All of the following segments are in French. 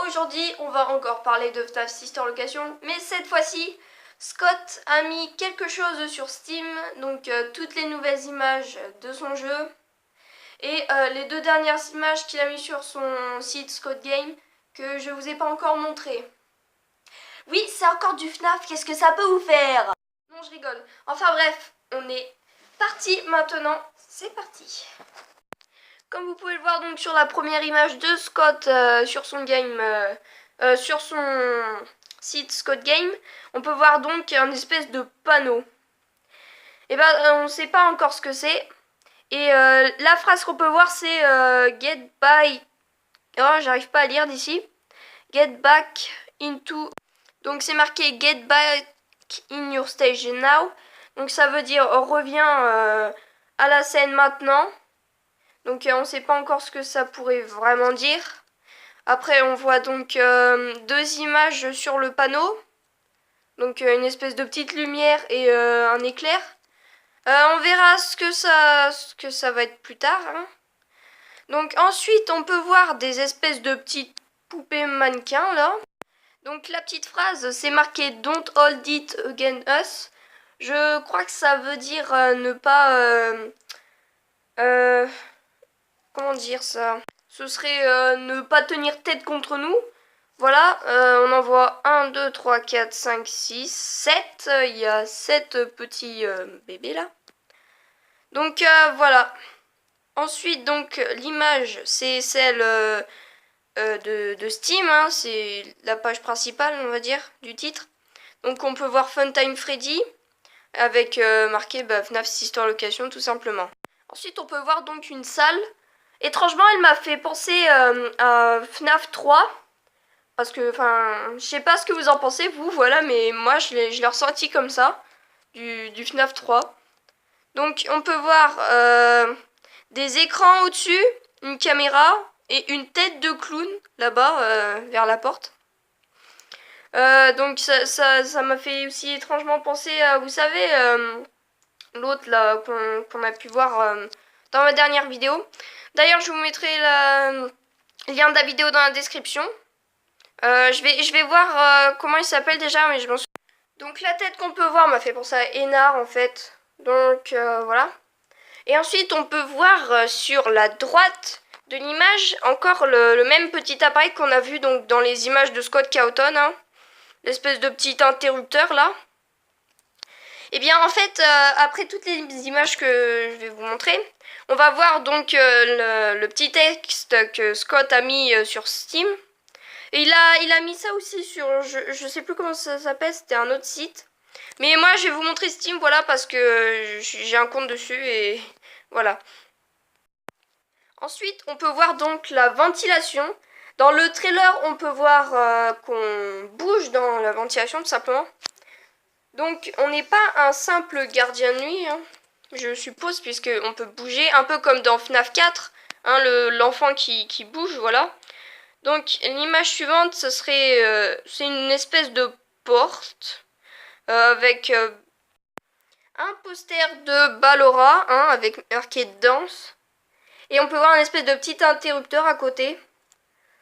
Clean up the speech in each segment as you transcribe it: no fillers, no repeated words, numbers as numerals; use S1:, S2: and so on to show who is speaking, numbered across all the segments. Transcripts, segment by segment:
S1: Aujourd'hui, on va encore parler de FNAF Sister Location, mais cette fois-ci, Scott a mis quelque chose sur Steam, donc toutes les nouvelles images de son jeu, et les deux dernières images qu'il a mis sur son site Scott Game, que je vous ai pas encore montré. Oui, c'est encore du FNAF, qu'est-ce que ça peut vous faire? Non, je rigole. Enfin bref, on est parti maintenant, c'est parti. Comme vous pouvez le voir donc sur la première image de Scott sur son sur son site Scott Game, on peut voir donc un espèce de panneau. Et ben on ne sait pas encore ce que c'est. Et la phrase qu'on peut voir c'est Get by. Oh, j'arrive pas à lire d'ici. Get back into. Donc c'est marqué Get back in your stage now. Donc ça veut dire reviens à la scène maintenant. Donc on ne sait pas encore ce que ça pourrait vraiment dire. Après on voit donc deux images sur le panneau. Donc une espèce de petite lumière et un éclair. On verra ce que ça va être plus tard. Hein. Donc ensuite on peut voir des espèces de petites poupées mannequins là. Donc la petite phrase c'est marqué Don't hold it against us. Je crois que ça veut dire ne pas... comment dire ça? Ce serait ne pas tenir tête contre nous. Voilà, on en voit 1, 2, 3, 4, 5, 6, 7. Il y a 7 petits bébés là. Donc voilà. Ensuite, donc l'image, c'est celle de Steam. Hein, c'est la page principale, on va dire, du titre. Donc on peut voir Funtime Freddy avec marqué FNAF Sister Location tout simplement. Ensuite, on peut voir donc une salle. Étrangement, elle m'a fait penser à FNAF 3. Parce que, enfin, je sais pas ce que vous en pensez, vous, voilà, mais moi, je l'ai ressenti comme ça, du FNAF 3. Donc, on peut voir des écrans au-dessus, une caméra et une tête de clown, là-bas, vers la porte. Donc, ça m'a fait aussi étrangement penser à, vous savez, l'autre, là, qu'on a pu voir dans ma dernière vidéo. D'ailleurs, je vous mettrai le lien de la vidéo dans la description. Je vais voir comment il s'appelle déjà, mais je m'en souviens. Donc la tête qu'on peut voir m'a fait penser à Enar en fait. Donc voilà. Et ensuite on peut voir sur la droite de l'image encore le même petit appareil qu'on a vu donc dans les images de Scott Cawthon. Hein. L'espèce de petit interrupteur là. Et bien en fait après toutes les images que je vais vous montrer, on va voir donc le petit texte que Scott a mis sur Steam. Et il a mis ça aussi sur, je sais plus comment ça s'appelle, c'était un autre site. Mais moi je vais vous montrer Steam, voilà, parce que j'ai un compte dessus et voilà. Ensuite, on peut voir donc la ventilation. Dans le trailer, on peut voir qu'on bouge dans la ventilation tout simplement. Donc on n'est pas un simple gardien de nuit, hein, je suppose, puisqu'on peut bouger, un peu comme dans FNAF 4, hein, l'enfant qui bouge, voilà. Donc l'image suivante, ce serait c'est une espèce de porte avec un poster de Ballora, hein, avec marqué danse. Et on peut voir un espèce de petit interrupteur à côté.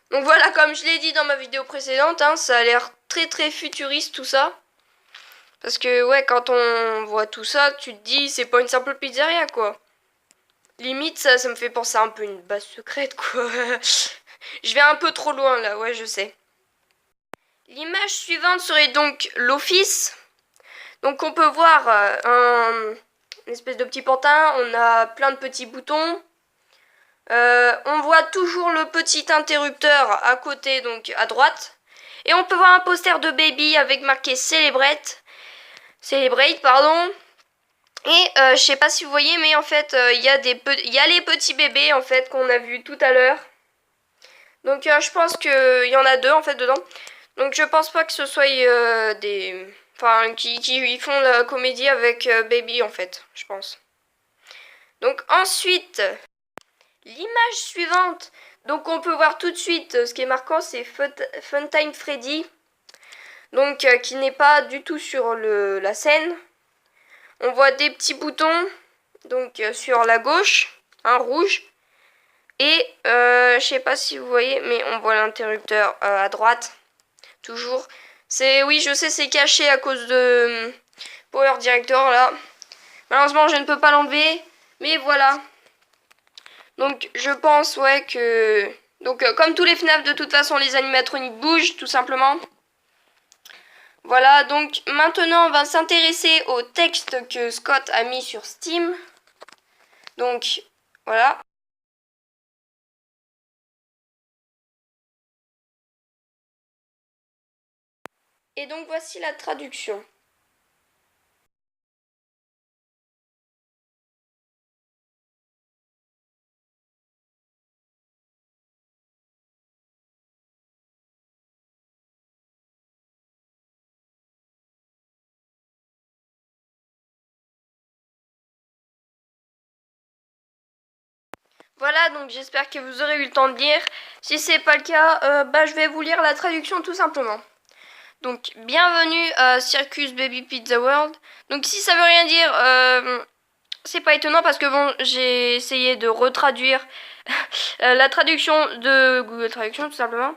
S1: Donc voilà, comme je l'ai dit dans ma vidéo précédente, hein, ça a l'air très très futuriste tout ça. Parce que ouais, quand on voit tout ça, tu te dis c'est pas une simple pizzeria quoi. Limite ça me fait penser à un peu une base secrète quoi. Je vais un peu trop loin là, ouais je sais. L'image suivante serait donc l'office. Donc on peut voir une espèce de petit pantin, on a plein de petits boutons. On voit toujours le petit interrupteur à côté, donc à droite. Et on peut voir un poster de baby avec marqué Celebrate, pardon. Et je sais pas si vous voyez, mais en fait il y a les petits bébés en fait qu'on a vu tout à l'heure. Donc je pense qu'il y en a deux en fait dedans. Donc je pense pas que ce soit des... Enfin, qui font la comédie avec Baby en fait, je pense. Donc ensuite, l'image suivante. Donc on peut voir tout de suite, ce qui est marquant, c'est Funtime Freddy. Donc qui n'est pas du tout sur la scène. On voit des petits boutons, donc sur la gauche, un rouge. Et je sais pas si vous voyez, mais on voit l'interrupteur à droite. Toujours. Oui, je sais, c'est caché à cause de Power Director là. Malheureusement, je ne peux pas l'enlever. Mais voilà. Donc, je pense, ouais, que... Donc, comme tous les FNAF, de toute façon, les animatroniques bougent, tout simplement. Voilà, donc maintenant, on va s'intéresser au texte que Scott a mis sur Steam. Donc, voilà. Et donc, voici la traduction. Voilà, donc j'espère que vous aurez eu le temps de lire. Si c'est pas le cas, je vais vous lire la traduction tout simplement. Donc, bienvenue à Circus Baby Pizza World. Donc, si ça veut rien dire, c'est pas étonnant parce que bon, j'ai essayé de retraduire la traduction de Google Traduction tout simplement.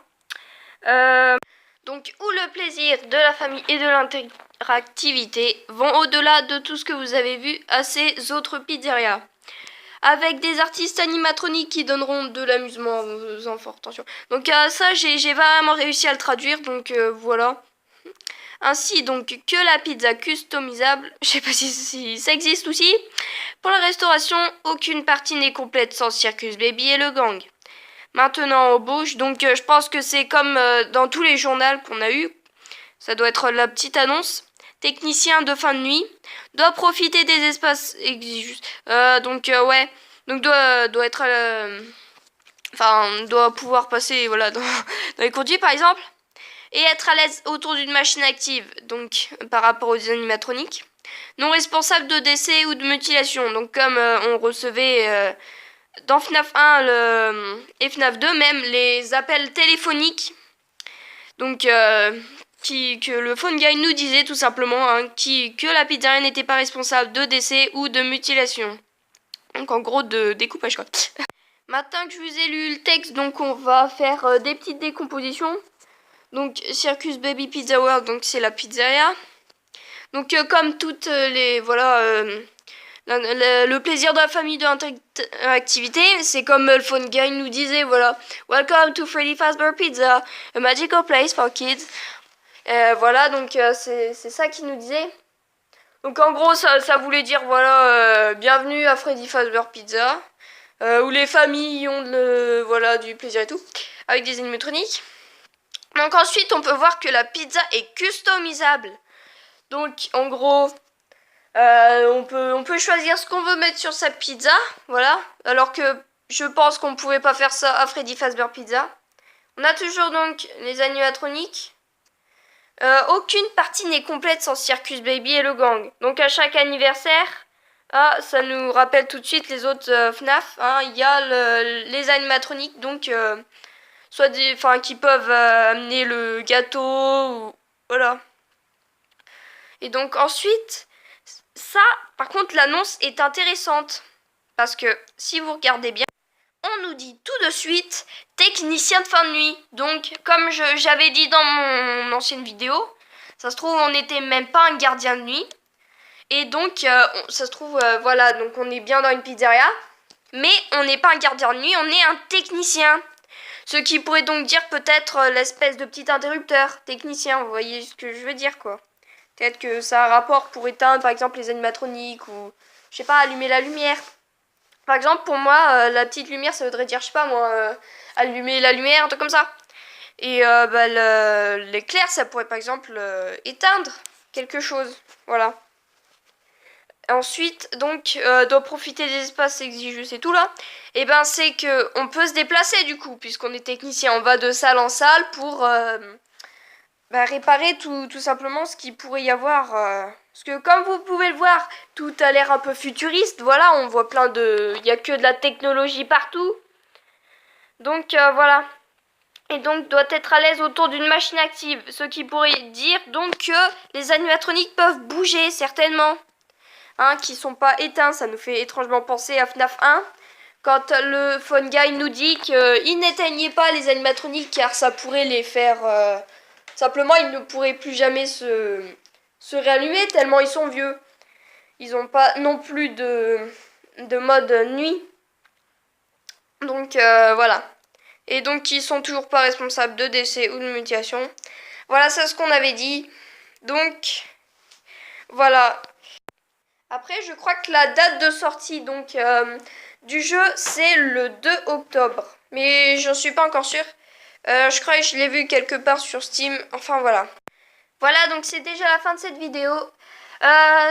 S1: Donc, où le plaisir de la famille et de l'interactivité vont au-delà de tout ce que vous avez vu à ces autres pizzerias. Avec des artistes animatroniques qui donneront de l'amusement à vos enfants. Attention. Donc ça, j'ai vraiment réussi à le traduire, donc voilà. Ainsi donc que la pizza customisable, je sais pas si ça existe aussi. Pour la restauration, aucune partie n'est complète sans Circus Baby et le gang. Maintenant on bouge, donc je pense que c'est comme dans tous les journaux qu'on a eu. Ça doit être la petite annonce. Technicien de fin de nuit doit profiter des espaces exigus. Ouais. Donc doit être doit pouvoir passer voilà dans les conduits par exemple et être à l'aise autour d'une machine active. Donc par rapport aux animatroniques non responsables de décès ou de mutilation. Donc comme on recevait dans FNAF 1 et FNAF 2 même les appels téléphoniques. Donc que le phone guy nous disait tout simplement que la pizzeria n'était pas responsable de décès ou de mutilation. Donc en gros de découpage quoi. Maintenant que je vous ai lu le texte, donc on va faire des petites décompositions. Donc Circus Baby Pizza World, donc c'est la pizzeria. Donc comme toutes les le plaisir de la famille de l'interactivité, c'est comme le phone guy nous disait, voilà. Welcome to Freddy Fazbear Pizza, a magical place for kids. Voilà, donc c'est ça qu'il nous disait. Donc en gros, ça voulait dire, voilà, bienvenue à Freddy Fazbear Pizza, où les familles ont du plaisir et tout, avec des animatroniques. Donc ensuite, on peut voir que la pizza est customisable. Donc en gros... on peut choisir ce qu'on veut mettre sur sa pizza, voilà. Alors que je pense qu'on pouvait pas faire ça à Freddy Fazbear Pizza. On a toujours donc les animatroniques. Aucune partie n'est complète sans Circus Baby et le gang. Donc à chaque anniversaire, ça nous rappelle tout de suite les autres FNAF. Il y a les animatroniques donc qui peuvent amener le gâteau ou voilà. Et donc ensuite. Ça, par contre, l'annonce est intéressante. Parce que, si vous regardez bien, on nous dit tout de suite technicien de fin de nuit. Donc, comme j'avais dit dans mon ancienne vidéo, ça se trouve, on n'était même pas un gardien de nuit. Et donc, ça se trouve, voilà, donc on est bien dans une pizzeria. Mais on n'est pas un gardien de nuit, on est un technicien. Ce qui pourrait donc dire peut-être l'espèce de petit interrupteur technicien. Vous voyez ce que je veux dire, quoi. Peut-être que ça a un rapport pour éteindre par exemple les animatroniques ou je sais pas, allumer la lumière. Par exemple pour moi la petite lumière ça voudrait dire je sais pas moi allumer la lumière, un truc comme ça. Et l'éclair ça pourrait par exemple éteindre quelque chose. Voilà. Ensuite donc doit profiter des espaces exigus et tout là. Et ben c'est que on peut se déplacer du coup puisqu'on est technicien. On va de salle en salle pour réparer tout simplement ce qu'il pourrait y avoir. Parce que comme vous pouvez le voir, tout a l'air un peu futuriste. Voilà, on voit plein de... Il n'y a que de la technologie partout. Donc voilà. Et donc doit être à l'aise autour d'une machine active. Ce qui pourrait dire donc que les animatroniques peuvent bouger certainement. Qui sont pas éteints. Ça nous fait étrangement penser à FNAF 1. quand le Phone Guy nous dit qu'il n'éteignait pas les animatroniques car ça pourrait les faire... simplement, ils ne pourraient plus jamais se réallumer tellement ils sont vieux. Ils n'ont pas non plus de mode nuit. Donc voilà. Et donc ils sont toujours pas responsables de décès ou de mutation. Voilà, c'est ce qu'on avait dit. Donc voilà. Après, je crois que la date de sortie donc du jeu, c'est le 2 octobre. Mais j'en suis pas encore sûre. Je crois que je l'ai vu quelque part sur Steam. Enfin voilà. Voilà, donc c'est déjà la fin de cette vidéo.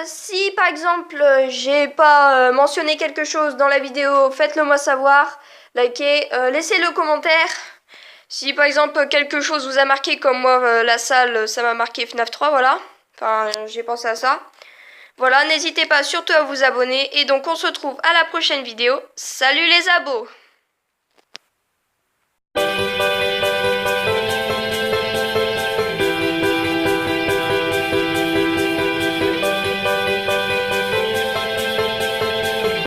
S1: Si par exemple j'ai pas mentionné quelque chose dans la vidéo, faites-le moi savoir. Likez, laissez le commentaire. Si par exemple quelque chose vous a marqué comme moi la salle ça m'a marqué FNAF 3, voilà. Enfin j'ai pensé à ça. Voilà, n'hésitez pas surtout à vous abonner et donc on se retrouve à la prochaine vidéo. Salut les abos!